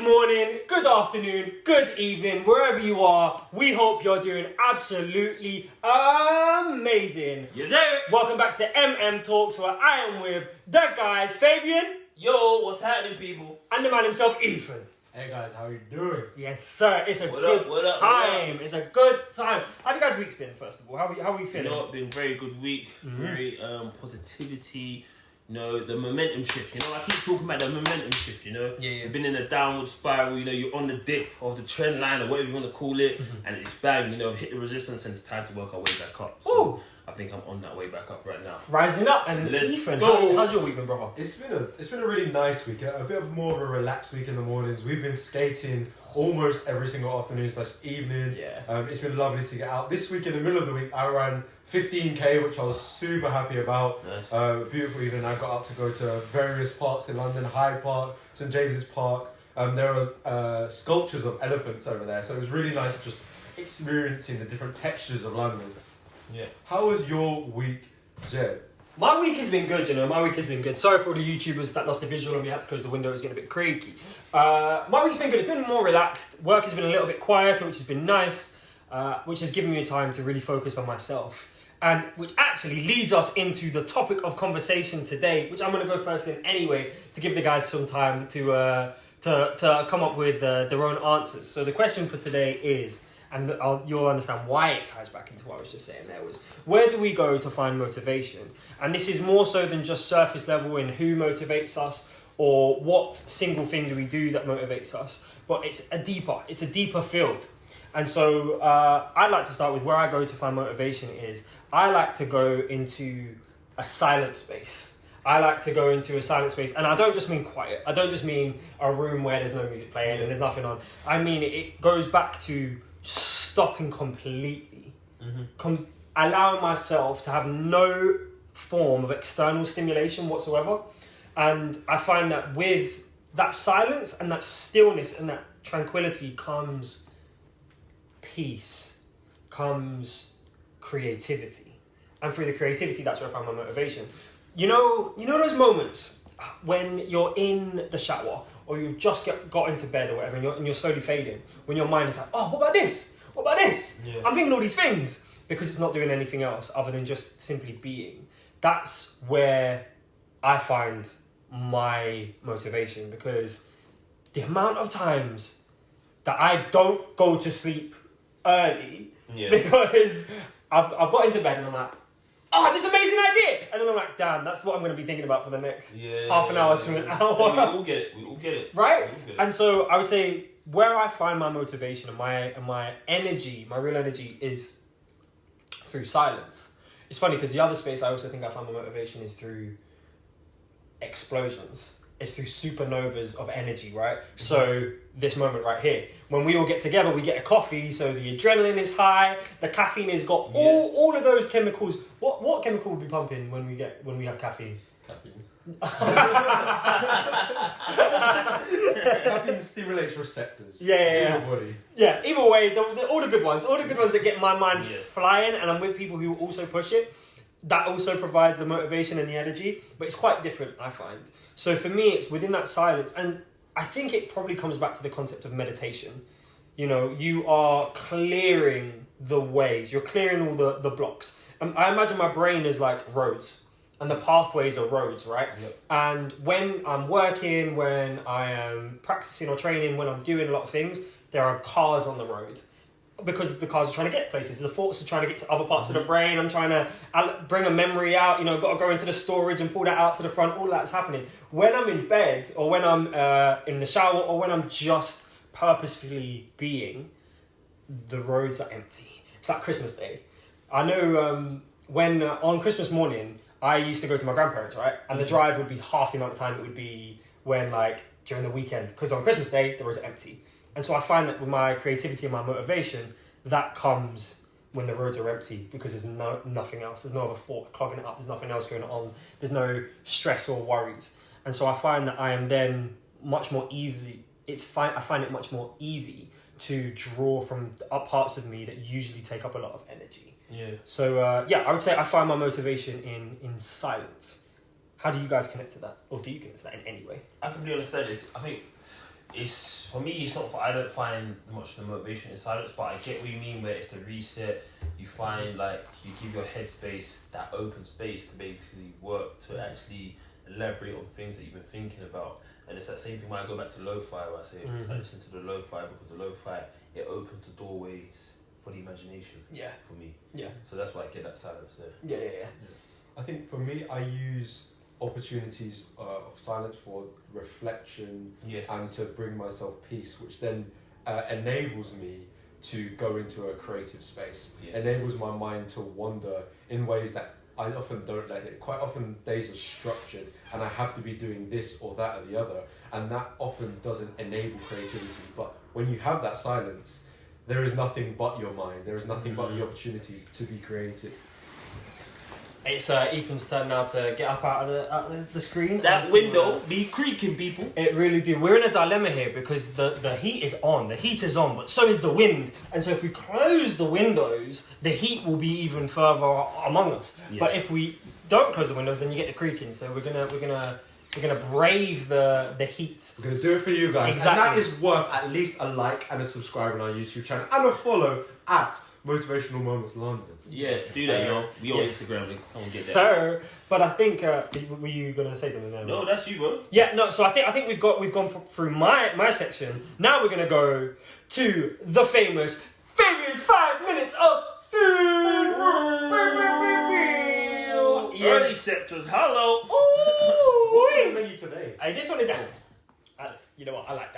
morning, good afternoon, good evening, wherever you are. We hope you're doing absolutely amazing. Yes, sir. Welcome back to MM Talks, where I am with the guys, Fabian. Yo, what's happening, people? And the man himself, Ethan. Hey guys, how you doing? Yes, sir. It's a good time. It's a good time. How have you guys' week's been, first of all? How are we feeling? You know, it's been a very good week. Very positivity. You know, the momentum shift. You know, I keep talking about the momentum shift. You know, You've been in a downward spiral. You know, you're on the dip of the trend line or whatever you want to call it, and it's bang. You know, hit the resistance, and it's time to work our way back up. So Ooh. I think I'm on that way back up right now. Rising up, and Let's Ethan, go. how's your week been, brother? It's been a really nice week. A bit of more of a relaxed week in the mornings. We've been skating almost every single afternoon / evening. Yeah. It's been lovely to get out. This week, in the middle of the week, I ran 15k, which I was super happy about. Nice. Beautiful evening. I got out to go to various parks in London, Hyde Park, St James's Park. There are sculptures of elephants over there, so it was really nice just experiencing the different textures of London. Yeah. How was your week, Jed? My week has been good, My week has been good. Sorry for all the YouTubers that lost the visual and we had to close the window. It was getting a bit creaky. My week's been good. It's been more relaxed. Work has been a little bit quieter, which has been nice, which has given me time to really focus on myself. And which actually leads us into the topic of conversation today, which I'm going to go first in anyway, to give the guys some time to come up with their own answers. So the question for today is, and you'll understand why it ties back into what I was just saying there, was where do we go to find motivation? And this is more so than just surface level in who motivates us or what single thing do we do that motivates us, but it's a deeper field. And so I'd like to start with where I go to find motivation is I like to go into a silent space. I like to go into a silent space, and I don't just mean quiet. I don't just mean a room where there's no music playing and there's nothing on. I mean, it goes back to stopping completely, allowing myself to have no form of external stimulation whatsoever. And I find that with that silence and that stillness and that tranquility comes peace, comes creativity. And through the creativity, that's where I find my motivation. You know those moments when you're in the shower or you've just got into bed or whatever and you're slowly fading, when your mind is like, oh, what about this? What about this? Yeah. I'm thinking all these things because it's not doing anything else other than just simply being. That's where I find my motivation, because the amount of times that I don't go to sleep early because I've got into bed and I'm like, oh, this amazing idea! And then I'm like, damn, that's what I'm going to be thinking about for the next half an hour to an hour. We all get it. Right? And so I would say where I find my motivation and my energy, my real energy, is through silence. It's funny because the other space I also think I find my motivation is through explosions. It's through supernovas of energy, right? So this moment right here, when we all get together, we get a coffee, so the adrenaline is high, the caffeine has got all of those chemicals. What chemical would be pumping when we have caffeine? Caffeine stimulates receptors. Yeah. In your body. Yeah, either way, all the good ones that get my mind flying, and I'm with people who also push it. That also provides the motivation and the energy, but it's quite different, I find. So for me, it's within that silence, and I think it probably comes back to the concept of meditation. You know, you are clearing the ways, you're clearing all the blocks. I imagine my brain is like roads, and the pathways are roads, right? Yep. And when I'm working, when I am practicing or training, when I'm doing a lot of things, there are cars on the road. Because the cars are trying to get places, the thoughts are trying to get to other parts of the brain. I'm trying to bring a memory out, got to go into the storage and pull that out to the front. All that's happening. When I'm in bed or when I'm in the shower or when I'm just purposefully being, the roads are empty. It's like Christmas Day. I know when on Christmas morning, I used to go to my grandparents, right? And the drive would be half the amount of time it would be when during the weekend. Because on Christmas Day, the roads are empty. And so I find that with my creativity and my motivation, that comes when the roads are empty, because there's nothing else. There's no other thought clogging it up. There's nothing else going on. There's no stress or worries. And so I find that I am then much more easy. I find it much more easy to draw from parts of me that usually take up a lot of energy. Yeah. So I would say I find my motivation in silence. How do you guys connect to that? Or do you connect to that in any way? I completely understand this. I think it's for me. It's not. I don't find much of the motivation in silence, but I get what you mean. Where it's the reset. You find like you give your headspace that open space to basically work to actually elaborate on things that you've been thinking about. And it's that same thing when I go back to lo-fi, where I say I listen to the lo-fi because the lo-fi, it opens the doorways for the imagination. Yeah. For me. Yeah. So that's why I get that silence there. Yeah. I think for me, I use opportunities of silence for reflection and to bring myself peace, which then enables me to go into a creative space. Enables my mind to wander in ways that I often don't let it. Quite often days are structured and I have to be doing this or that or the other, and that often doesn't enable creativity. But when you have that silence, there is nothing but your mind. There is nothing but the opportunity to be creative. It's Ethan's turn now to get up out of the screen. That window be creaking, people. It really do. We're in a dilemma here because the heat is on. The heat is on, but so is the wind. And so if we close the windows, the heat will be even further among us. Yes. But if we don't close the windows, then you get the creaking. So we're gonna brave the heat. We're gonna do it for you guys. Exactly. And that is worth at least a like and a subscribe on our YouTube channel and a follow at Motivational Moments London. Yes, do that, y'all. We on Instagram. Come on, get that. Sir, but I think were you gonna say something there? No, that's you, bro. Yeah, no. So I think we've gone through my section. Now we're gonna go to the famous FABZ 5 minutes of food. Early sectors. Hello. What's on the menu today? This one is. You know what? I like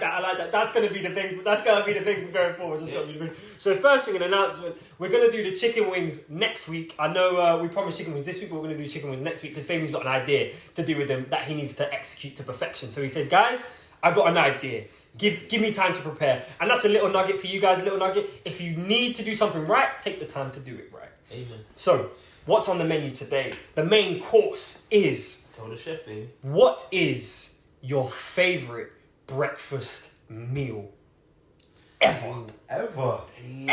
that. That's gonna be the thing. That's gonna be the thing going forward. That's gonna be the thing. So first thing, an announcement. We're gonna do the chicken wings next week. I know we promised chicken wings this week, but we're gonna do chicken wings next week because Fabian's got an idea to do with them that he needs to execute to perfection. So he said, guys, I got an idea. Give me time to prepare. And that's a little nugget for you guys. A little nugget. If you need to do something right, take the time to do it right. Amen. So what's on the menu today? The main course is. Tell the chef, baby. What is your favourite breakfast meal ever? Ever. Hey,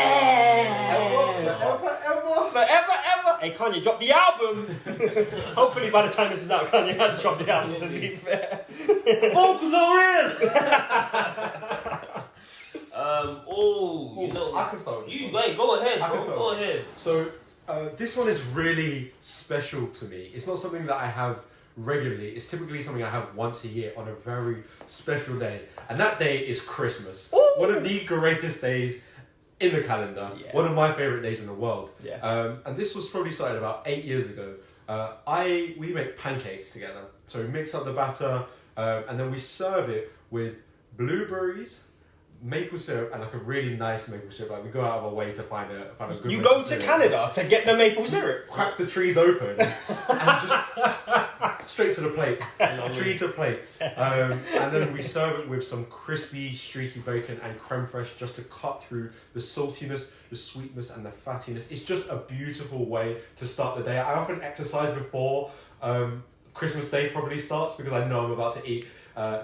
Kanye, drop the album. Hopefully by the time this is out, Kanye has dropped the album, to be fair. Focus on it! You know, I can start with this one. Wait, go ahead, go ahead. So, this one is really special to me. It's not something that I have regularly. It's typically something I have once a year on a very special day, and that day is Christmas. Ooh. One of the greatest days in the calendar. Yeah. One of my favourite days in the world. Yeah. And this was probably started about 8 years ago. We make pancakes together. So we mix up the batter, and then we serve it with blueberries, maple syrup, and like a really nice maple syrup. Like we go out of our way to find a good. You go to Canada to get the maple syrup. Crack the trees open and just straight to the plate, tree to plate, and then we serve it with some crispy, streaky bacon and creme fraiche just to cut through the saltiness, the sweetness, and the fattiness. It's just a beautiful way to start the day. I often exercise before Christmas Day probably starts because I know I'm about to eat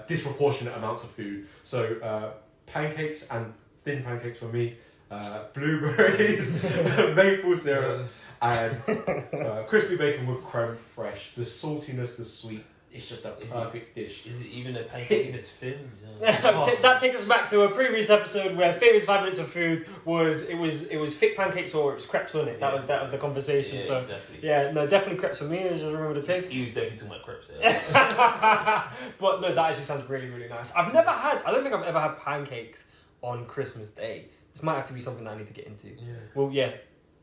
disproportionate amounts of food. So. Pancakes and thin pancakes for me, blueberries, maple syrup, and crispy bacon with creme fraiche. The saltiness, the sweet. It's just a perfect dish. Is it even a pancake if it's thin? That takes us back to a previous episode where FABZ 5 minutes of food was thick pancakes or it was crepes, wasn't it? Yeah. That was the conversation. Yeah, so exactly. Yeah, no, definitely crepes for me. I just remember the thing. He was definitely talking about crepes there. But no, that actually sounds really, really nice. I don't think I've ever had pancakes on Christmas Day. This might have to be something that I need to get into. Yeah.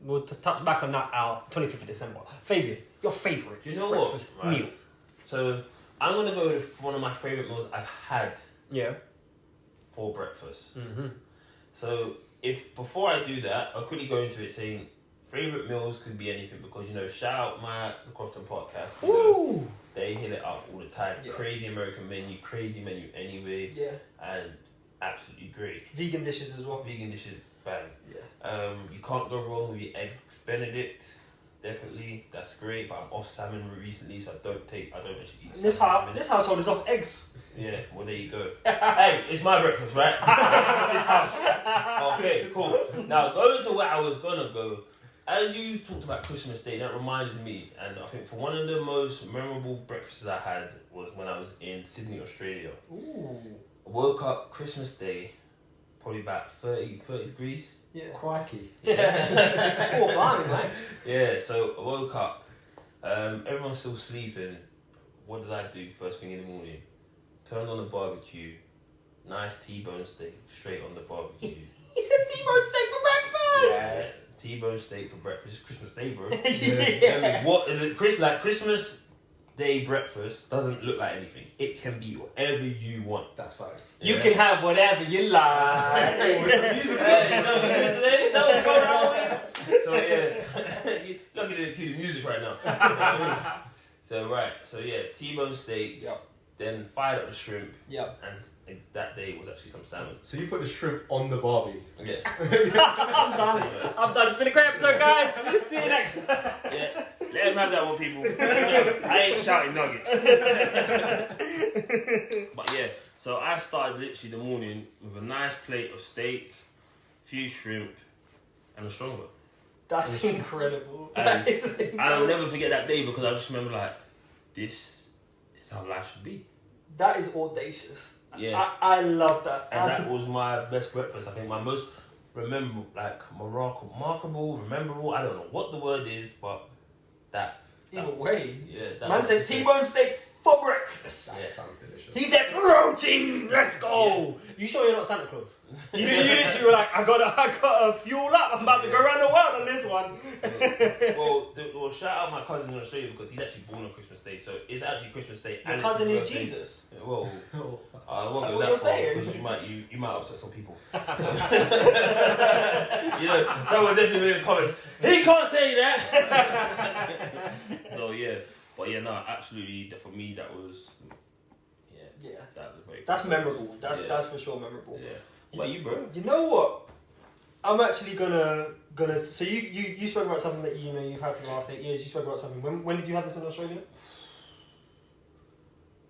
We'll touch back on that our 25th of December. Fabian, your favourite breakfast meal? So I'm gonna go with one of my favourite meals I've had. Yeah. For breakfast. Mm-hmm. So if before I do that, I'll quickly go into it saying favourite meals could be anything because shout out the Crofton podcast. Ooh. They hit it up all the time. Yeah. Crazy American menu, crazy menu anyway. Yeah. And absolutely great. Vegan dishes as well. Vegan dishes, bang. Yeah. You can't go wrong with your eggs Benedict. Definitely, that's great. But I'm off salmon recently, so I don't actually eat. This household is off eggs. Yeah, well there you go. Hey, it's my breakfast, right? This house. Okay, cool. Now going to where I was gonna go. As you talked about Christmas Day, that reminded me, and I think for one of the most memorable breakfasts I had was when I was in Sydney, Australia. Ooh. I woke up Christmas Day, probably about 30 degrees. Yeah. Crikey. Yeah. Oh, blimey, man. Yeah, so I woke up, everyone's still sleeping. What did I do first thing in the morning? Turned on the barbecue, nice T-bone steak, straight on the barbecue. He said T-bone steak for breakfast! Yeah, T-bone steak for breakfast. It's Christmas Day, bro. Yeah. I mean, Christmas Day breakfast doesn't look like anything. It can be whatever you want. That's facts. You can have whatever you like. So yeah, you're lucky to cue the music right now. So yeah, T-bone steak. Yep. Then fired up the shrimp. Yep. And that day was actually some salmon. So you put the shrimp on the barbie. Yeah. I'm done. It's been a great episode, guys. See you next. Yeah. Let him have that one, people. I ain't shouting nuggets. But yeah, so I started literally the morning with a nice plate of steak, few shrimp, and a stronger. That's incredible. And That is incredible. I will never forget that day because I just remember like, this is how life should be. That is audacious. Yeah. I love that. And that was my best breakfast. I think my most remarkable, memorable, I don't know what the word is, but that. Either way. Yeah. That Man was- said T-bone steak for breakfast. That sounds delicious. He said protein. Let's go. You sure you're not Santa Claus? You literally were like, I got a fuel up. I'm about to go around the world on this one. Well, shout out my cousin in Australia because he's actually born on Christmas Day, so it's actually Christmas Day. Your and cousin it's is his birthday. Jesus. Well, I won't that go what that you're far saying? because you might upset some people. So, someone definitely in the comments. He can't say that. So yeah, but yeah, no, absolutely. For me, that was that was a very. That's memorable. That's for sure memorable. Yeah. What you, bro? You know what? I'm actually gonna. So you spoke about something that you've had for the last 8 years. You spoke about something. When did you have this in Australia?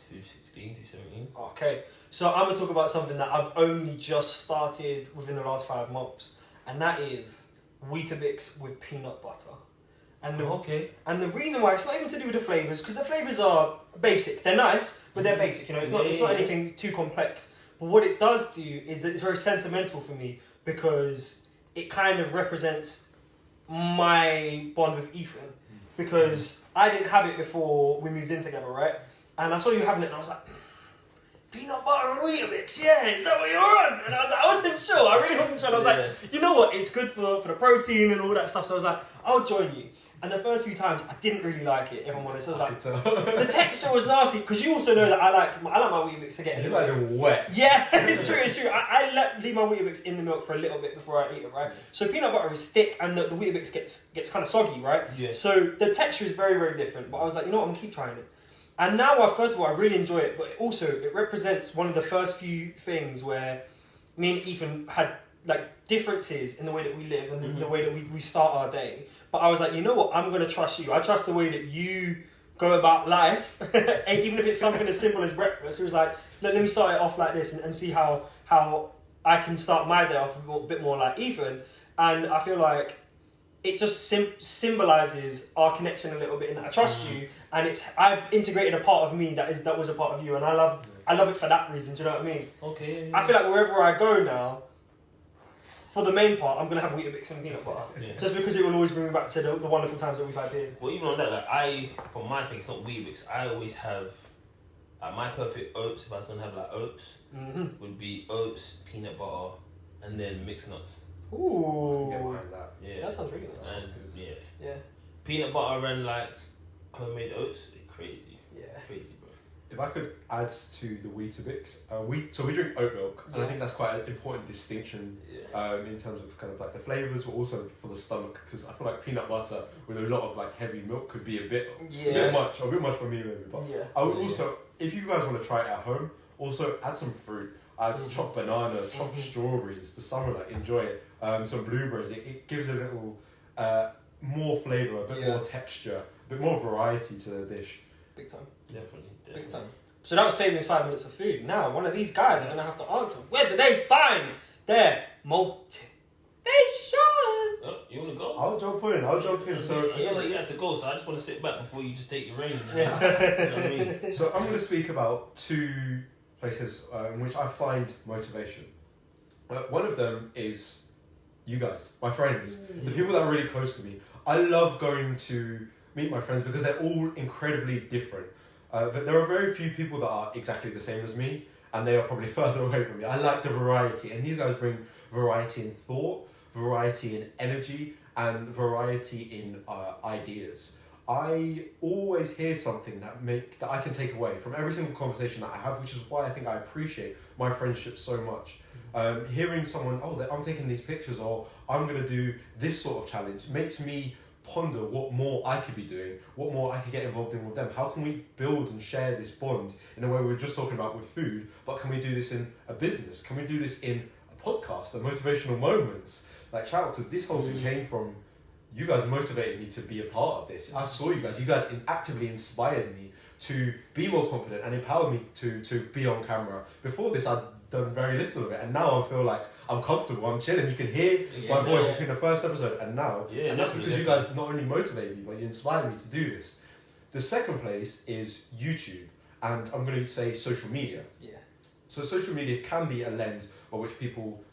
2016, 2017. Okay, so I'm gonna talk about something that I've only just started within the last 5 months, and that is Weetabix with peanut butter. And the reason why it's not even to do with the flavors, because the flavors are basic. They're nice, but they're basic. It's not anything too complex. But what it does do is that it's very sentimental for me because it kind of represents my bond with Ethan. Because I didn't have it before we moved in together, right? And I saw you having it, and I was like, peanut butter and Weetabix, yeah, is that what you're on? And I wasn't sure, I really wasn't sure. And I was like, you know what, it's good for the protein and all that stuff. So I was like, I'll join you. And the first few times, I didn't really like it, if I'm honest. I was like, the texture was nasty, because you also know that I like my Weetabix to get You like them wet. Yeah, it's true. I leave my Weetabix in the milk for a little bit before I eat it, right? So peanut butter is thick and the Weetabix gets kind of soggy, right? Yeah. So the texture is very, very different. But I was like, you know what, I'm going to keep trying it. And now, first of all, I really enjoy it, but also it represents one of the first few things where me and Ethan had like differences in the way that we live and the way that we start our day. But I was like, you know what, I'm going to trust you. I trust the way that you go about life, and even if it's something as simple as breakfast. It was like, let me start it off like this and see how I can start my day off a bit more like Ethan. And I feel like it just symbolises our connection a little bit in that I trust you, and I've integrated a part of me that was a part of you, and I love it for that reason. Do you know what I mean? Okay. I feel like wherever I go now, for the main part, I'm gonna have Weetabix and peanut butter, just because it will always bring me back to the wonderful times that we've had here. Well, even on that, like for my thing, it's not Weetabix. I always have my perfect oats. If I was gonna have like oats, would be oats, peanut butter, and then mixed nuts. Ooh, Get behind that. Yeah, that sounds really nice. And, Yeah. Peanut butter and like homemade oats, crazy. Yeah. Crazy, bro. If I could add to the Weetabix, we drink oat milk, and I think that's quite an important distinction in terms of kind of like the flavours, but also for the stomach, because I feel like peanut butter with a lot of like heavy milk could be a bit much for me maybe. But I would also, if you guys want to try it at home, also add some fruit. Add chopped banana, chopped strawberries. It's the summer, like enjoy it. Some blueberries. It gives a little more flavour, a bit more texture, a bit more variety to the dish. Big time. Definitely. Big time. So that was famous 5 minutes of food. Now, one of these guys are going to have to answer. Where do they find their motivation? Oh, you want to go? I'll jump in. So you had to go, so I just want to sit back before you just take your reins. You know what I mean? So I'm going to speak about 2 places in which I find motivation. One of them is you guys, my friends, the people that are really close to me. I love going to meet my friends because they're all incredibly different. But there are very few people that are exactly the same as me, and they are probably further away from me. I like the variety, and these guys bring variety in thought, variety in energy, and variety in ideas. I always hear something that I can take away from every single conversation that I have, which is why I think I appreciate my friendship so much. Hearing someone, I'm taking these pictures, or I'm going to do this sort of challenge, makes me ponder what more I could be doing, what more I could get involved in with them. How can we build and share this bond in a way we were just talking about with food, but can we do this in a business? Can we do this in a podcast, the motivational moments? Like, shout out to this whole thing came from you guys motivated me to be a part of this. I saw you guys actively inspired me to be more confident and empowered me to be on camera. Before this, I'd done very little of it, and now I feel like I'm comfortable, I'm chilling. You can hear my voice between the first episode and now. And that's because you guys not only motivated me, but you inspired me to do this. The second place is YouTube, and I'm going to say social media. Yeah. So social media can be a lens by which people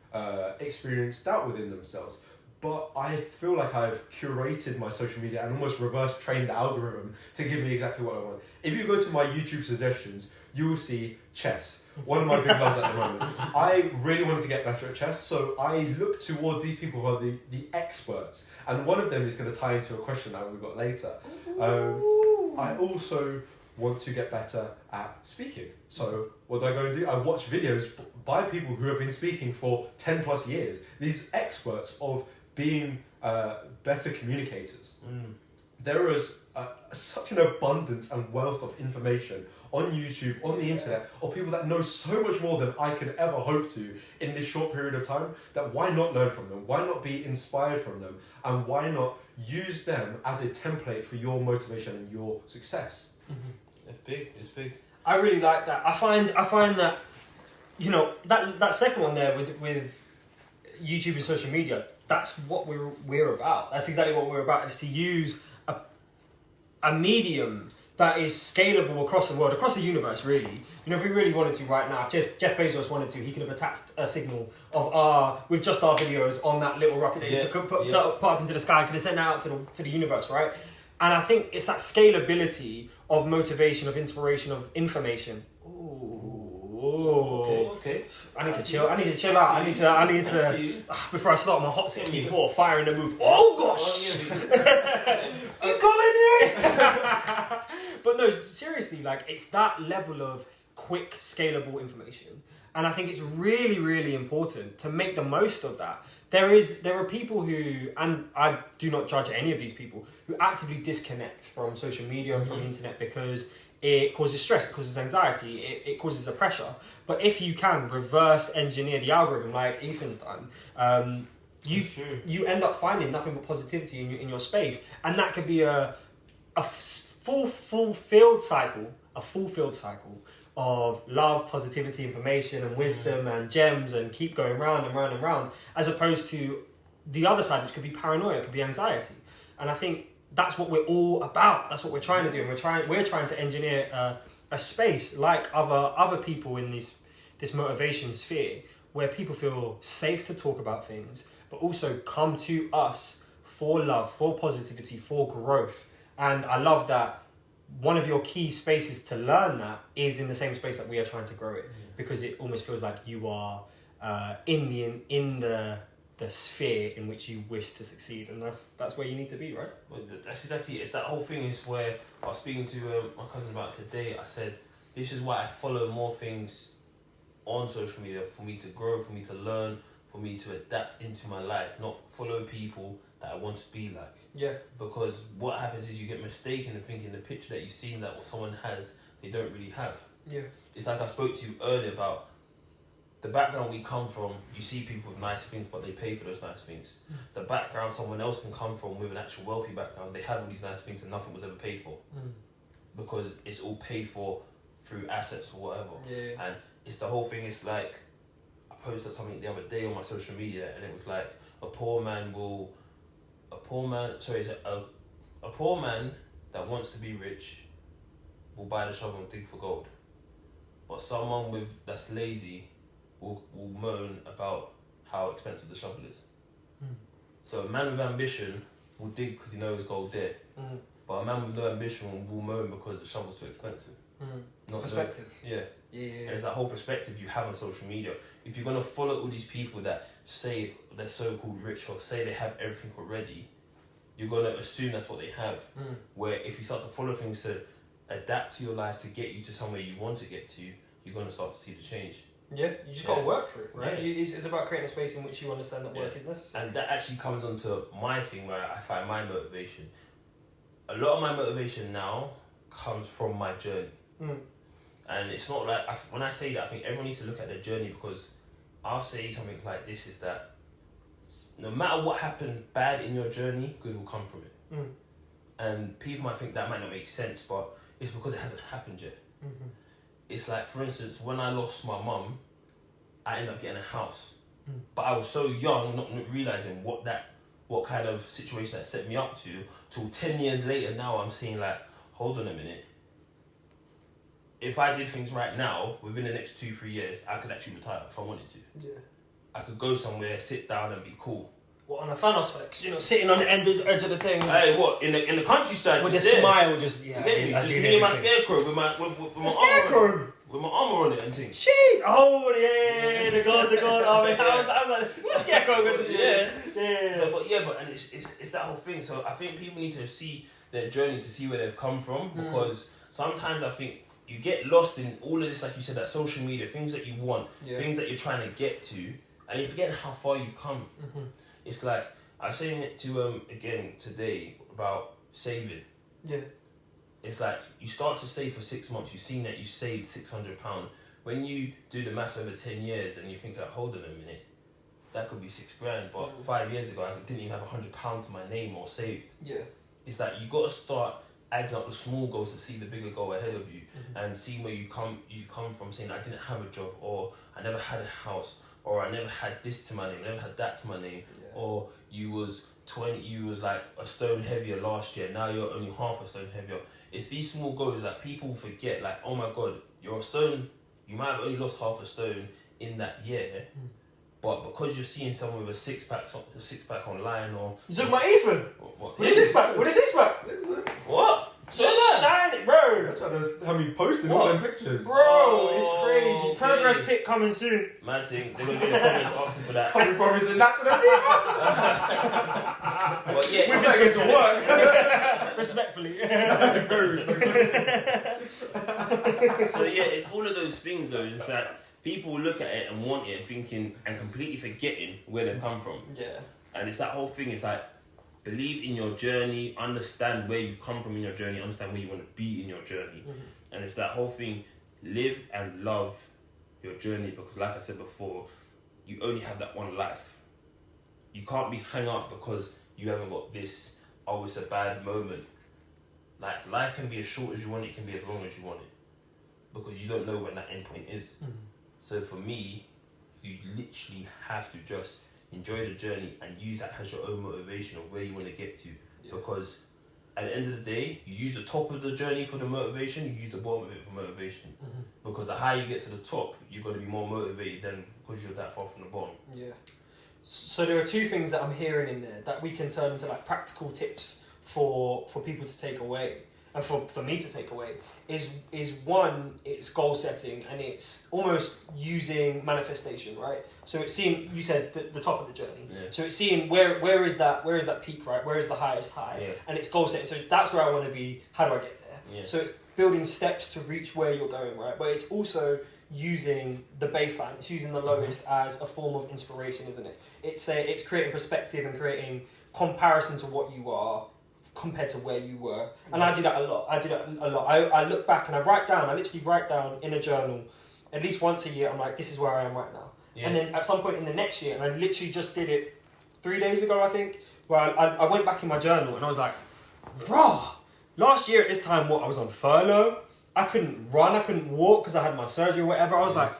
experience doubt within themselves. But I feel like I've curated my social media and almost reverse trained the algorithm to give me exactly what I want. If you go to my YouTube suggestions, you will see chess, one of my big loves at the moment. I really wanted to get better at chess, so I look towards these people who are the experts. And one of them is going to tie into a question that we've got later. I also want to get better at speaking. So what do I go and do? I watch videos by people who have been speaking for 10 plus years. These experts of being better communicators. There is such an abundance and wealth of information on YouTube, on the internet, of people that know so much more than I can ever hope to in this short period of time, that why not learn from them? Why not be inspired from them? And why not use them as a template for your motivation and your success? It's big. I really like that. I find that, that second one there with YouTube and social media, that's what we're about. That's exactly what we're about, is to use a medium that is scalable across the world, across the universe, really. If we really wanted to right now, if Jeff Bezos wanted to, he could have attached a signal with just our videos on that little rocket that he could put up into the sky and could have sent that out to the universe, right? And I think it's that scalability of motivation, of inspiration, of information. Okay. I need to chill out. I need to before I start my hot 64, fire in the move. Oh gosh! He's calling you! But no, seriously, like, it's that level of quick, scalable information. And I think it's really, really important to make the most of that. There are people who, and I do not judge any of these people, who actively disconnect from social media and from the internet because it causes stress, it causes anxiety, it causes a pressure. But if you can reverse engineer the algorithm like Ethan's done, you end up finding nothing but positivity in your space. And that could be a fulfilled cycle of love, positivity, information and wisdom and gems, and keep going round and round and round, as opposed to the other side, which could be paranoia, it could be anxiety. And I think that's what we're all about. That's what we're trying to do. And we're trying to engineer a space like other people in this motivation sphere, where people feel safe to talk about things, but also come to us for love, for positivity, for growth. And I love that one of your key spaces to learn that is in the same space that we are trying to grow it, because it almost feels like you are in the sphere in which you wish to succeed, and that's where you need to be, right? Well, that's exactly it. It's that whole thing is where I was speaking to my cousin about today. I said, this is why I follow more things on social media, for me to grow, for me to learn, for me to adapt into my life, not follow people that I want to be like. Yeah. Because what happens is you get mistaken in thinking the picture that you've seen that what someone has, they don't really have. Yeah. It's like I spoke to you earlier about the background we come from. You see people with nice things, but they pay for those nice things. The background someone else can come from with an actual wealthy background, they have all these nice things and nothing was ever paid for. Because it's all paid for through assets or whatever. Yeah. And it's the whole thing. It's like, I posted something the other day on my social media, and it was like, a poor man that wants to be rich will buy the shovel and dig for gold. but someone that's lazy will moan about how expensive the shovel is. So a man with ambition will dig because he knows gold there. But a man with no ambition will moan because the shovel's too expensive. Not Perspective. Yeah. And it's that whole perspective you have on social media. If you're going to follow all these people that say they're so-called rich or say they have everything already, you're going to assume that's what they have. Where if you start to follow things to adapt to your life to get you to somewhere you want to get to, you're going to start to see the change. Yeah, you just got to work for it, right? Yeah. It's about creating a space in which you understand that work is necessary. And that actually comes onto my thing where I find my motivation. A lot of my motivation now comes from my journey. And it's not like, when I say that, I think everyone needs to look at their journey, because I'll say something like this, is that no matter what happened bad in your journey, good will come from it. And people might think that might not make sense, but it's because it hasn't happened yet. It's like, for instance, when I lost my mum, I ended up getting a house. But I was so young, not realising what kind of situation that set me up to, till 10 years later now I'm seeing like, hold on a minute. If I did things right now, within the next 2-3 years, I could actually retire if I wanted to. Yeah. I could go somewhere, sit down and be cool. What, on a Thanos flex? You know, sitting on the edge of the thing. Hey, what, in the countryside? With a smile, just, yeah. Just me and my scarecrow with my scarecrow? With my armour on it and things. Jeez! Oh, yeah, the god. Oh, man, I was like, what's scarecrow going to do? Yeah. So, and it's that whole thing. So I think people need to see their journey to see where they've come from, because sometimes I think you get lost in all of this, like you said, that social media, things that you want, things that you're trying to get to, and you forget how far you've come. It's like, I was saying it to, again, today, about saving. Yeah. It's like, you start to save for 6 months, you've seen that you saved £600. When you do the maths over 10 years and you think, hold on a minute, that could be £6,000, but 5 years ago I didn't even have £100 to my name or saved. Yeah. It's like, you got to start adding up the small goals to see the bigger goal ahead of you, and see where you come from, saying I didn't have a job, or I never had a house, or I never had this to my name, I never had that to my name, or you was like a stone heavier last year, now you're only half a stone heavier. It's these small goals that people forget, like, oh my God, you're a stone, you might have only lost half a stone in that year, but because you're seeing someone with a six pack online, or... You talking about Ethan? What? With a six pack? What? Shine it, bro! That's trying to have me posting all them pictures. Bro, it's crazy. Okay. Progress pic coming soon. Mad thing, they're going to be in the comments asking for that. Coming promising that to the people. But yeah, we're taking to work. Respectfully. Very respectfully. So yeah, it's all of those things though. It's like people look at it and want it, thinking and completely forgetting where they've come from. Yeah. And it's that whole thing. It's like, believe in your journey, understand where you've come from in your journey, understand where you want to be in your journey. And it's that whole thing, live and love your journey, because like I said before, you only have that one life. You can't be hung up because you haven't got this, oh, it's a bad moment. Like, life can be as short as you want it, can be as long as you want it, because you don't know when that end point is. So for me, you literally have to just enjoy the journey and use that as your own motivation of where you want to get to. Because at the end of the day, you use the top of the journey for the motivation, you use the bottom of it for motivation. Because the higher you get to the top, you're going to be more motivated than because you're that far from the bottom. Yeah. So there are two things that I'm hearing in there that we can turn into like practical tips for people to take away, and for me to take away, is one, it's goal setting, and it's almost using manifestation, right? So it's seeing, you said the top of the journey. Yeah. So it's seeing where is that peak, right? Where is the highest high? Yeah. And it's goal setting. So that's where I want to be. How do I get there? Yeah. So it's building steps to reach where you're going, right? But it's also using the baseline. It's using the lowest as a form of inspiration, isn't it? It's creating perspective and creating comparison to what you are compared to where you were. And I do that a lot. I look back and I literally write down in a journal at least once a year. I'm like, this is where I am right now. Yeah. And then at some point in the next year, and I literally just did it 3 days ago, I think, where I went back in my journal and I was like, bruh, last year at this time, I was on furlough. I couldn't run, I couldn't walk because I had my surgery or whatever. I was like,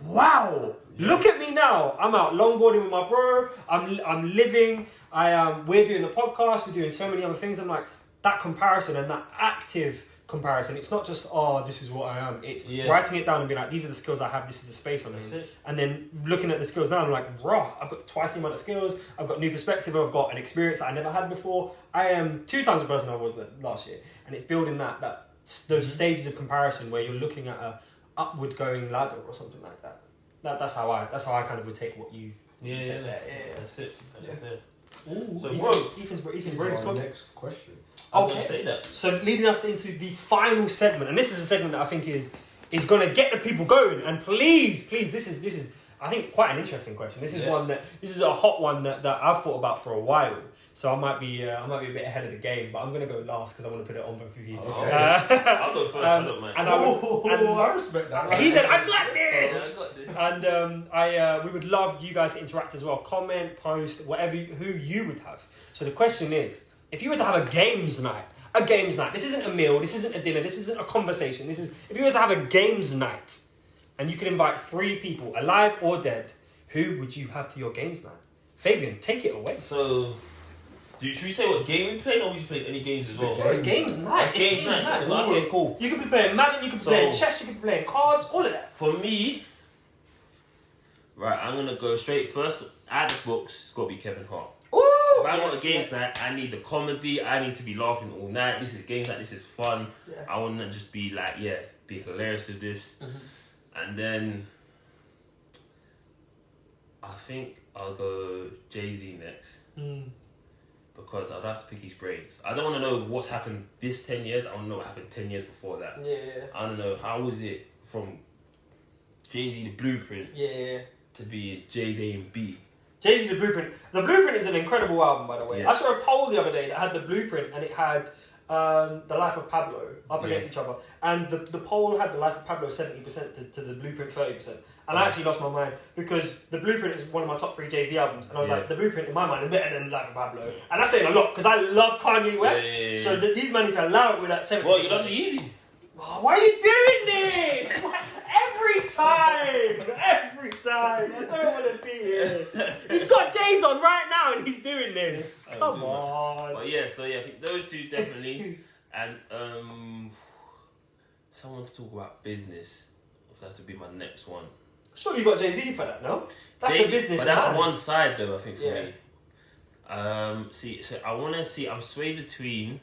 wow, look at me now. I'm out longboarding with my bro. I'm living. We're doing the podcast. We're doing so many other things. I'm like, that comparison and that active comparison. It's not just, oh, this is what I am. It's writing it down and being like, these are the skills I have, this is the space I'm in. And then looking at the skills now, I'm like, raw, I've got twice the amount of skills, I've got new perspective, I've got an experience that I never had before. I am 2 times the person I was last year. And it's building those stages of comparison where you're looking at a upward going ladder or something like that. That's how I kind of would take what you've said there. Yeah. That's it. Ooh, so Ethan's next question. Okay. Say that. So leading us into the final segment, and this is a segment that I think is going to get the people going. And please, this is I think quite an interesting question. This is this is a hot one that I've thought about for a while. So I might be a bit ahead of the game, but I'm going to go last because I want to put it on both of you. Okay. I'll go first. I don't mind. And I respect that. He said, "I got this." Yeah, I got this. And we would love you guys to interact as well. Comment, post, who you would have. So the question is, if you were to have a games night. This isn't a meal. This isn't a dinner. This isn't a conversation. This is if you were to have a games night, and you could invite 3 people, alive or dead. Who would you have to your games night? Fabian, take it away. So. Should we say what game we played, or we just played any games as well? It's games night. It's games night. Okay, cool. You could be playing Madden, you could be playing chess, you could be playing cards, all of that. For me, right, I'm gonna go straight first. Out of the books, it's gotta be Kevin Hart. Ooh! If I want a games night, I need the comedy. I need to be laughing all night. This is games night. This is fun. Yeah. I want to just be like, be hilarious with this. And then I think I'll go Jay-Z next. Because I'd have to pick his brains. I don't want to know what's happened this 10 years. I want to know what happened 10 years before that. Yeah. I don't know, how was it from Jay-Z the Blueprint to be Jay-Z and B? Jay-Z the Blueprint. The Blueprint is an incredible album, by the way. Yeah. I saw a poll the other day that had the Blueprint and it had The Life of Pablo up against each other. And the poll had The Life of Pablo 70% to the Blueprint 30%. And I actually lost my mind because The Blueprint is one of my top 3 Jay-Z albums. And I was like, The Blueprint in my mind is better than The Life of Pablo. And that's saying a lot because I love Kanye West. So these men need to allow it with that 70%. Well, you love the Yeezy. Oh, why are you doing this? Every time. I don't want to be here. He's got J's on right now and he's doing this. Come on. But I think those 2 definitely. And someone to talk about business. That has to be my next one. Surely you got Jay-Z for that, no? That's Jay-Z, the business. But that's one side though, I think, for Yeah. me. So I want to see, I'm swayed between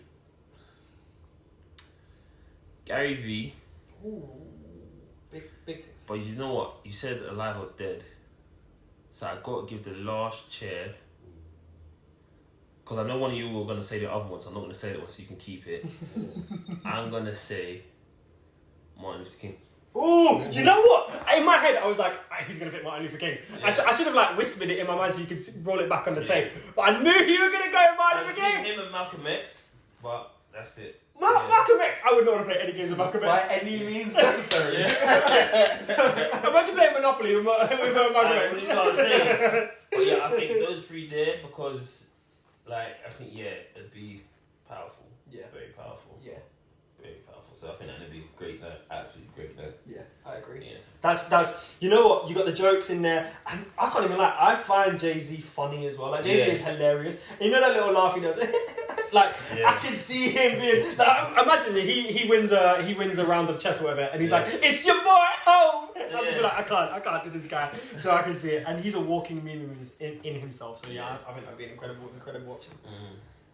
Gary V. Ooh, big things. But you know what? You said alive or dead. So I got to give the last chair. Because I know one of you were going to say the other one, so I'm not going to say that one so you can keep it. I'm going to say Martin Luther King. Ooh, you know what? In my head, I was like, he's going to pick Martin Luther King. Yeah. I should have whispered it in my mind so you could roll it back on the tape. But I knew you were going to go Martin Luther King. Him and Malcolm X, but that's it. Malcolm X, I would not want to play any games with Malcolm X. By any means necessary. Imagine playing Monopoly with Malcolm X. That's what I'm saying. But I think those 3 there because, I think, it'd be powerful. Yeah. Very powerful. Yeah. Very powerful. So I think that'd be great. Absolutely great. Yeah, I agree. Yeah. That's you know what, you got the jokes in there, and I can't even lie. I find Jay-Z funny as well. Jay-Z is hilarious. And you know that little laugh he does. I can see him being. Imagine he wins a round of chess or whatever, and he's like, "It's your boy home." I'm just I can't do this guy. So I can see it, and he's a walking meme in himself. So I think that'd be an incredible option.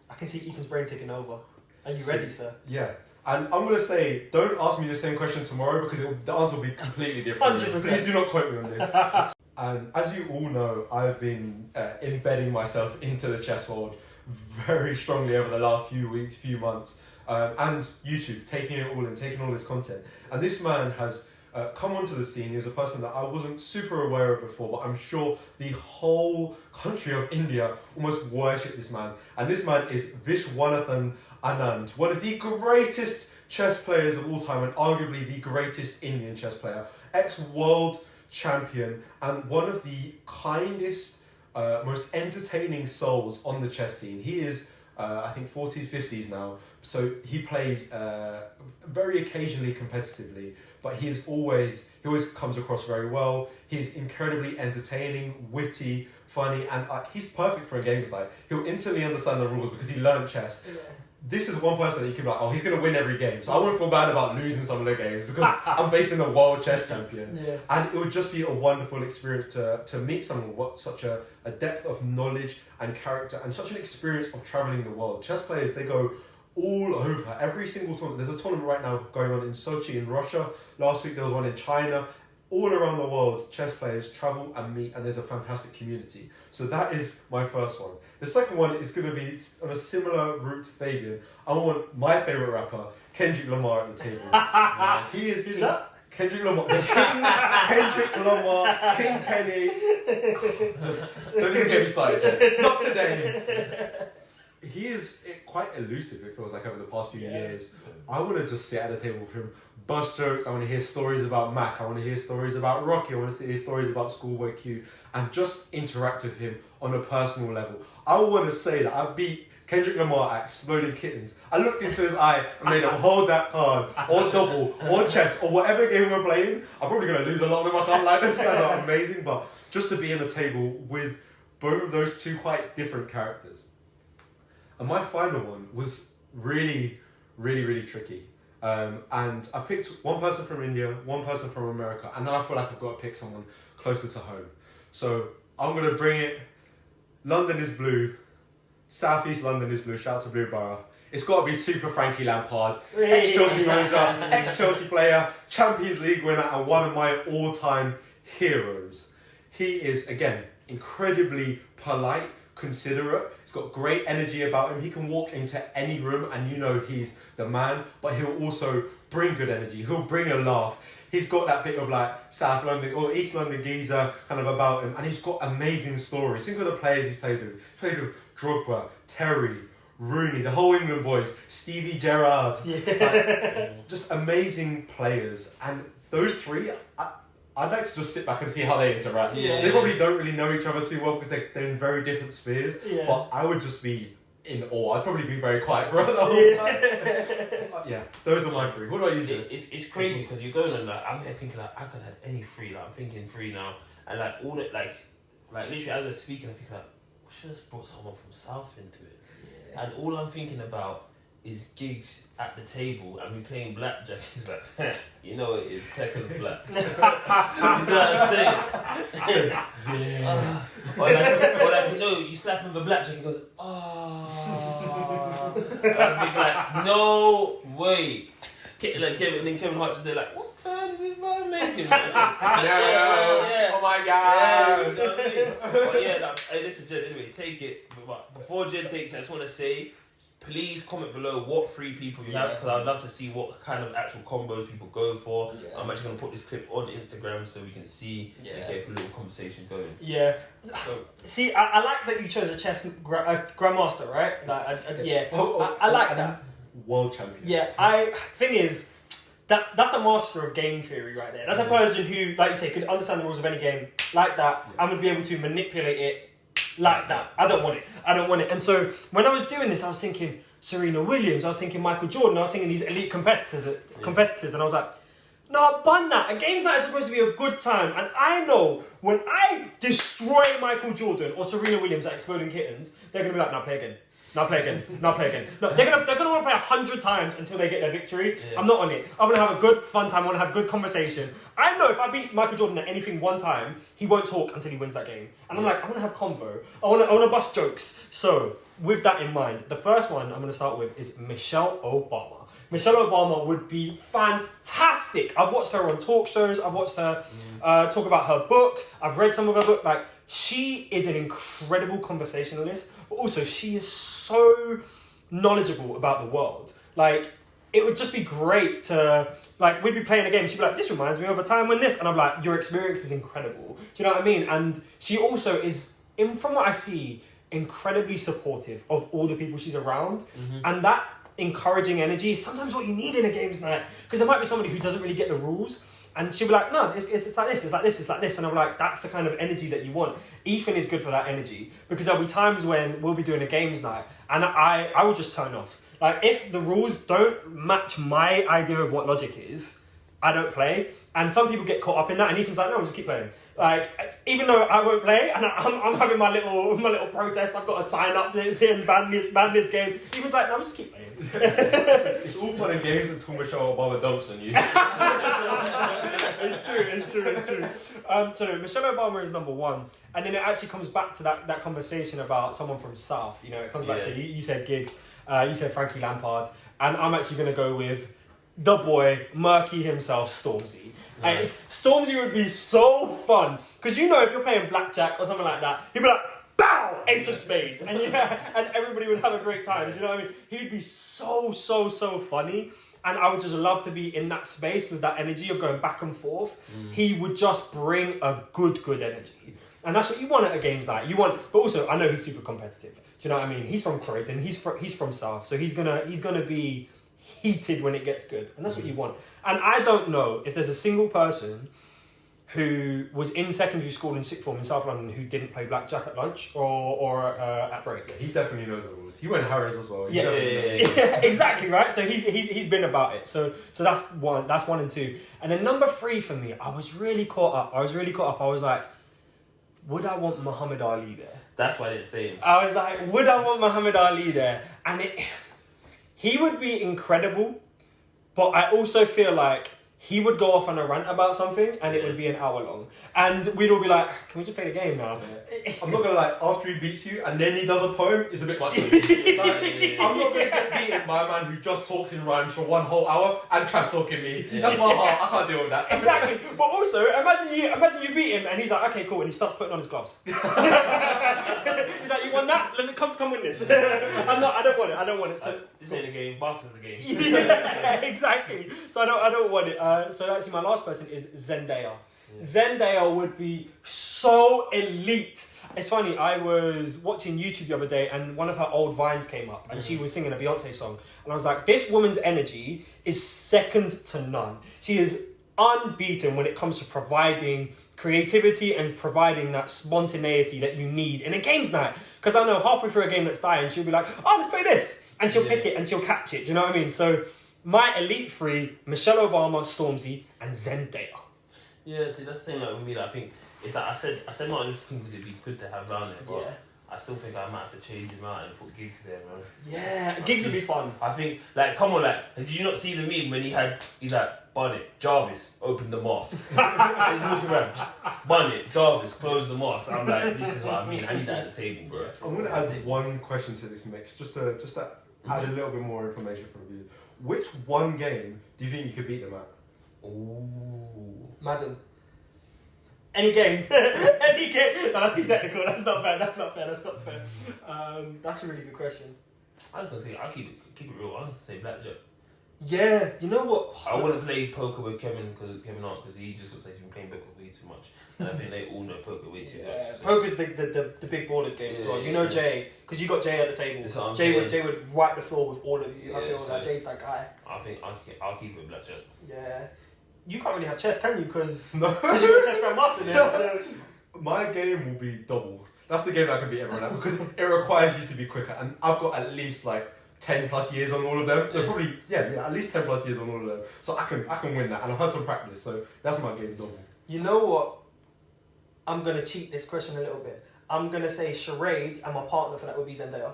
I can see Ethan's brain taking over. Are you ready, sir? Yeah. And I'm going to say, don't ask me the same question tomorrow because the answer will be completely different. 100%. Please do not quote me on this. And as you all know, I've been embedding myself into the chess world very strongly over the last few weeks, few months. And YouTube, taking it all in, taking all this content. And this man has come onto the scene. He's a person that I wasn't super aware of before, but I'm sure the whole country of India almost worship this man. And this man is Vishwanathan Anand, one of the greatest chess players of all time and arguably the greatest Indian chess player, ex-world champion and one of the kindest, most entertaining souls on the chess scene. He is, I think, 40s, 50s now, so he plays very occasionally competitively, but he always comes across very well. He's incredibly entertaining, witty, funny, and he's perfect for a games night. He'll instantly understand the rules because he learned chess. this is one person that you can be like, oh, he's going to win every game. So I wouldn't feel bad about losing some of the games because I'm facing a world chess champion. Yeah. And it would just be a wonderful experience to meet someone with such a depth of knowledge and character and such an experience of traveling the world. Chess players, they go all over. Every single tournament. There's a tournament right now going on in Sochi in Russia. Last week there was one in China. All around the world, chess players travel and meet, and there's a fantastic community. So that is my first one. The second one is going to be on a similar route to Fabian. I want my favourite rapper, Kendrick Lamar, at the table. He is. Who's that? Kendrick Lamar. The King, Kendrick Lamar, King Kenny. Just don't even get me started. Not today. He is quite elusive, it feels like, over the past few years. I want to just sit at the table with him, bust jokes. I want to hear stories about Mac. I want to hear stories about Rocky. I want to hear stories about Schoolboy Q, and just interact with him on a personal level. I want to say that I beat Kendrick Lamar at Exploding Kittens. I looked into his eye and made him hold that card, or double, or chess, or whatever game we're playing. I'm probably going to lose a lot of them. I can't lie, those guys are amazing, but just to be in a table with both of those two quite different characters. And my final one was really, really, really tricky. And I picked one person from India, one person from America, and then I feel like I've got to pick someone closer to home. So I'm going to bring it. London is blue. Southeast London is blue. Shout out to Blue Borough. It's got to be Super Frankie Lampard, ex-Chelsea manager, ex-Chelsea player, Champions League winner, and one of my all-time heroes. He is, again, incredibly polite, considerate. He's got great energy about him. He can walk into any room and you know he's the man, but he'll also bring good energy. He'll bring a laugh. He's got that bit of like South London or East London geezer kind of about him, and he's got amazing stories. Think of the players he's played with. He's played with Drogba, Terry, Rooney, the whole England boys, Stevie Gerrard. Like, just amazing players. And those three, I'd like to just sit back and see how they interact. They probably don't really know each other too well because they're in very different spheres. But I would just be in awe. I'd probably be very quiet for the whole time. Those are my three. What about you, Joe? It's crazy because you're going on like, I'm here thinking like, I could have any three. Like I'm thinking three now. And like all that, like literally as I was speaking, I'm thinking like, we should have brought someone from South into it. And all I'm thinking about is gigs at the table and we playing blackjack. He's like, you know it is, Pecker's black. You know what I'm saying? Or like, you know, you slap him with a blackjack, he goes, oh. And I think like, no way. Like Kevin Hart just there like, what sound is this man making? Oh my god. You know what I mean? But yeah, like, hey, listen, Jed, anyway, take it. But before Jed takes it, I just want to say, please comment below what three people you have, because I'd love to see what kind of actual combos people go for. I'm actually going to put this clip on Instagram so we can see and get a little conversation going. So, see, I like that you chose a chess grandmaster, right? Like, I like that. World champion. Thing is, that's a master of game theory right there. That's a person who, like you say, could understand the rules of any game like that and would be able to manipulate it like that. I don't want it. And so when I was doing this, I was thinking Serena Williams, I was thinking Michael Jordan, I was thinking these elite competitors, and I was like, no, bun that. A game's like supposed to be a good time, and I know when I destroy Michael Jordan or Serena Williams at Exploding Kittens, they're gonna be like, now play again. No, they're gonna want to play 100 times until they get their victory. I'm not on it. I'm gonna have a good fun time. I want to have good conversation. I know if I beat Michael Jordan at anything one time, he won't talk until he wins that game. And I'm like, I want to have convo. I want to bust jokes. So with that in mind, the first one I'm gonna start with is Michelle Obama. Michelle Obama would be fantastic. I've watched her on talk shows. I've watched her talk about her book. I've read some of her book. Like, she is an incredible conversationalist, but also she is so knowledgeable about the world. Like, it would just be great to, like, we'd be playing a game. She'd be like, this reminds me of a time when this. And I'm like, your experience is incredible. Do you know what I mean? And she also is, from what I see, incredibly supportive of all the people she's around. And that encouraging energy is sometimes what you need in a games night, because there might be somebody who doesn't really get the rules and she'll be like, no, it's like this, it's like this, it's like this, and I'm like, that's the kind of energy that you want. Ethan is good for that energy, because there'll be times when we'll be doing a games night and I will just turn off. Like, if the rules don't match my idea of what logic is, I don't play. And some people get caught up in that, and Ethan's like, no, just keep playing. Like, even though I won't play, and I'm having my little protest, I've got to sign up this and ban this game. Ethan's like, no, just keep playing. It's all fun and games until Michelle Obama dunks on you. It's true. So Michelle Obama is number one, and then it actually comes back to that conversation about someone from South. You know, it comes back to you said Giggs, you said Frankie Lampard, and I'm actually going to go with the boy, Murky himself, Stormzy. Yeah. And Stormzy would be so fun, because you know, if you're playing blackjack or something like that, he'd be like, bow, ace of spades, and and everybody would have a great time. Do you know what I mean? He'd be so funny, and I would just love to be in that space with that energy of going back and forth. He would just bring a good energy, and that's what you want at a games like. You want, but also I know he's super competitive. Do you know what I mean? He's from Croydon. He's from South, so he's gonna be heated when it gets good, and that's what you want. And I don't know if there's a single person who was in secondary school in sixth form in South London who didn't play blackjack at lunch or at break. He definitely knows the rules. He went Harrods as well. Yeah, exactly right. So he's been about it. So that's one. That's 1 and 2. And then number 3 for me, I was really caught up. I was like, would I want Muhammad Ali there? That's why I didn't say him. I was like, would I want Muhammad Ali there? And he would be incredible, but I also feel like he would go off on a rant about something, and it would be an hour long. And we'd all be like, can we just play the game now? Yeah. I'm not going to lie, after he beats you, and then he does a poem, it's a bit much. I'm not going to get beaten by a man who just talks in rhymes for 1 whole hour and trash talking me. Yeah. That's my heart, I can't deal with that. Exactly. But also, imagine you beat him, and he's like, okay, cool, and he starts putting on his gloves. He's like, you won that? Let me come win this. I don't want it. So this ain't a game, boxing's a game. Yeah, exactly. So I don't want it. So actually my last person is Zendaya. Yeah. Zendaya would be so elite. It's funny, I was watching YouTube the other day, and one of her old Vines came up, and she was singing a Beyonce song, and I was like, this woman's energy is second to none. She is unbeaten when it comes to providing creativity and providing that spontaneity that you need in a games night. Because I know halfway through a game that's dying, she'll be like, oh, let's play this, and she'll pick it and she'll catch it. Do you know what I mean? So my elite 3, Michelle Obama, Stormzy, and Zendaya. Yeah, see, that's the same like with me. Like, I think it's like I said Martin Luther King because it'd be good to have around there, but I still think I might have to change him out and put Giggs there, man. Yeah, Giggs would be fun. I think, like, come on, like, did you not see the meme when he's like, Bonnet, Jarvis, open the mosque. He's looking around, Bonnet, Jarvis, close the mosque. I'm like, this is what I mean. I need that at the table, bro. I'm going to add one question to this mix, just to add a little bit more information from you. Which one game do you think you could beat them at? Ooh, Madden. Any game. Any game. No, that's too technical. That's not fair. That's a really good question. I was going to say, I'll keep it real. I'm going to say blackjack. Yeah, you know what? I wouldn't play poker with Kevin Hart because he just looks like he's been playing poker way too much. And I think they all know poker way too much. So. Poker's the big ballers game as well. You know Jay, because you got Jay at the table. Jay would wipe the floor with all of you. Yeah, I feel like Jay's that guy. I think I'll keep it with blackjack. Yeah. You can't really have chess, can you? Because you've got chess grandmaster now. So. My game will be double. That's the game I can beat everyone at because it requires you to be quicker. And I've got at least like 10 plus years on all of them. They're probably at least 10 plus years on all of them. So I can win that, and I've had some practice. So that's my game double. You know what? I'm gonna cheat this question a little bit. I'm gonna say charades, and my partner for that would be Zendaya.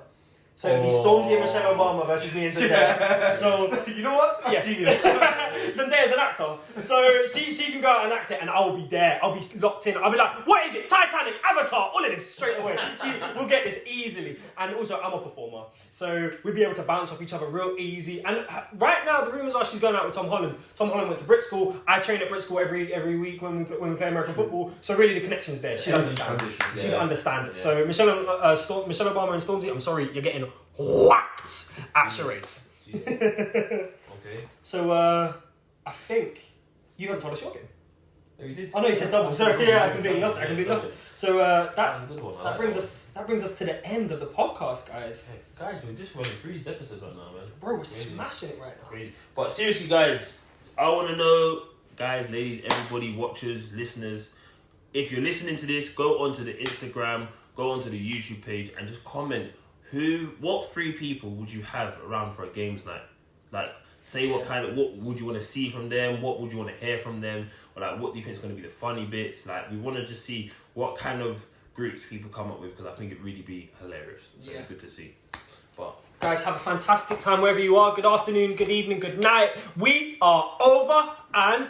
So it'd be Stormzy and Michelle Obama versus me and Zendaya. Yeah. So you know what? That's genius. Zendaya's an actor, so she can go out and act it, and I'll be there. I'll be locked in. I'll be like, what is it? Titanic, Avatar, all of this straight away. We'll get this easily. And also, I'm a performer, so we'll be able to bounce off each other real easy. And right now, the rumours are she's going out with Tom Holland. Tom Holland went to Brit School. I train at Brit School every week when we play American football. So really, the connection's there. She'll understand. She'll understand. Yeah. So Michelle Obama and Stormzy, I'm sorry, you're getting whacked at charades. Okay. So I think you haven't told us your game. No, you did. Oh no, you said double. Sorry, yeah, I completely lost it. So that was a good one. That brings us to the end of the podcast, guys. Hey, guys, we're just running through these episodes right now, man. Bro, we're smashing it right now. Crazy. But seriously, guys, I want to know, guys, ladies, everybody, watchers, listeners, if you're listening to this, go onto the Instagram, go onto the YouTube page, and just comment what 3 people would you have around for a games night? Like, say what would you want to see from them? What would you want to hear from them? Or like, what do you think is going to be the funny bits? Like, we want to just see what kind of groups people come up with, because I think it'd really be hilarious. So it's good to see. But guys, have a fantastic time wherever you are. Good afternoon, good evening, good night. We are over and